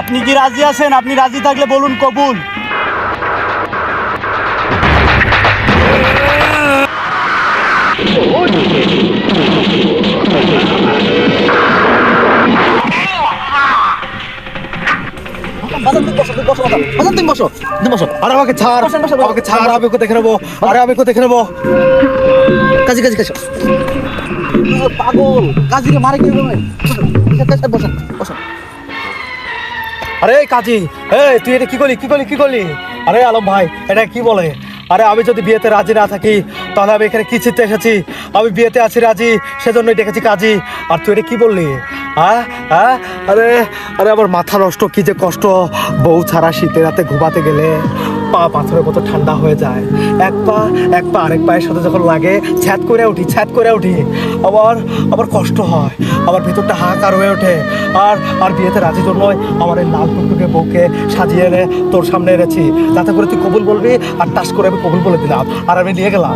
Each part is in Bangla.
আপনি কি রাজি আছেন? আপনি রাজি থাকলে বলুন কবুল। আরে আমাকে ছাড়, আমাকে ছাড়, আমি ওকে দেখে নেবো। আরে আমি ওকে দেখে নেবো। কাজী কাজী কাজী পাগল কাজীকে মারে কি বলে? বসো বসো। আরে কাজী, এই তুই এটা কি করলি, কি করলি, কি করলি? আরে আলম ভাই, এটা কি বলে? আরে আমি যদি বিয়েতে রাজি না থাকি তাহলে আমি এখানে কি চিনতে এসেছি? আমি বিয়েতে আছি রাজি, সেজন্যই ডেকেছি কাজী। আর তুই এটা কি বললি? হ্যাঁ হ্যাঁ, আরে আরে আমার মাথা নষ্ট, কি যে কষ্ট। বউ ছাড়া শীতে রাতে ঘুমাতে গেলে পা পাথরের মতো ঠান্ডা হয়ে যায়। এক পা আরেক পায়ের সাথে যখন লাগে ছ্যাদ করে উঠি। আবার আবার কষ্ট হয়, আমার ভেতরটা হাহাকার হয়ে ওঠে। আর আর বিয়েতে রাজি জন্যই আমার এই লাল টুকটুকে বউকে সাজিয়ে এনে তোর সামনে এনেছি, যাতে করে তুই কবুল বলবি। আর টাস করে আমি কবুল বলে দিলাম, আর আমি নিয়ে গেলাম।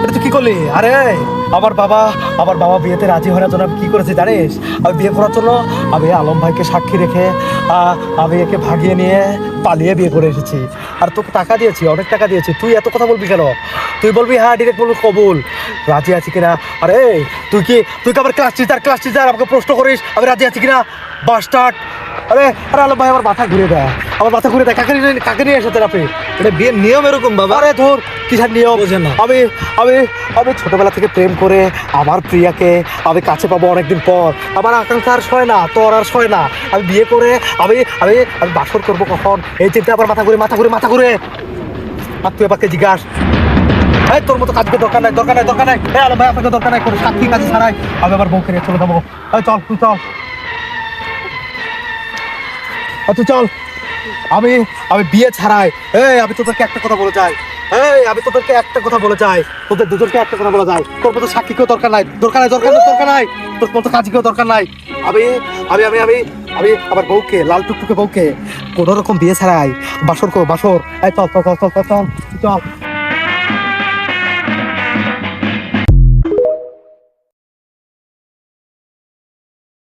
এটা তুই কি করলি? আরে আমার বাবা বিয়েতে রাজি হওয়ার জন্য আমি কি করেছি জানিস? আমি বিয়ে করার জন্য আমি আলম ভাইকে সাক্ষী রেখে আমি একে ভাগিয়ে নিয়ে পালিয়ে বিয়ে করে এসেছি। আর তোকে টাকা দিয়েছি, অনেক টাকা দিয়েছি। তুই এত কথা বলবি কেন? তুই বলবি হ্যাঁ, ডিরেক্ট বলবি কবুল, রাজি আছি কিনা। আরে তুই কি আবার ক্লাস টিচার আমাকে প্রশ্ন করিস আমি রাজি আছি কিনা? বাস্টার্ড! আরে আরে আলম ভাই আমার মাথা ঘুরে দেয়, কাকে নিয়ে এসেছেন আপনি? এটা বিয়ের নিয়ম এরকম বাবা। আরে ধর, কিসের নিয়ম? বোঝেন না। আমি আমি আমি ছোটবেলা থেকে প্রেম করে আমার প্রিয়াকে আমি কাছে পাবো অনেকদিন পর। আমার আকাঙ্ক্ষা আর সয় না, তোর আর সয় না। আমি বিয়ে করে আমি আমি আমি বাসর করবো কখন, এই চিন্তা আবার মাথা ঘুরে। আর তুই আবার কে জিজ্ঞাস? এই তোর মতো কাজকে দরকার নাই। এই আলম ভাই আপনাকে দরকার নাই, কোনো সাক্ষী কাজে ছাড়াই আমি আমার বউকে নিয়ে চলে যাবো। এই চল, তুই চল, তুই চল। আমি আমি বিয়ে ছাড়াই, আমি তোদেরকে একটা কথা বলে যাই, তোদের দুজনকে একটা কথা বলা যায়। তোর মতো সাক্ষী কেউ দরকার নাই, তোর মতো কাজী কেউ দরকার নাই। আমি আমি আমি আমি আমি আমার বউকে, লাল টুকটুকে বউকে কোনো রকম বিয়ে ছাড়াই বাসর করবো, বাসর। এই চল চল চল চল চল চল চল।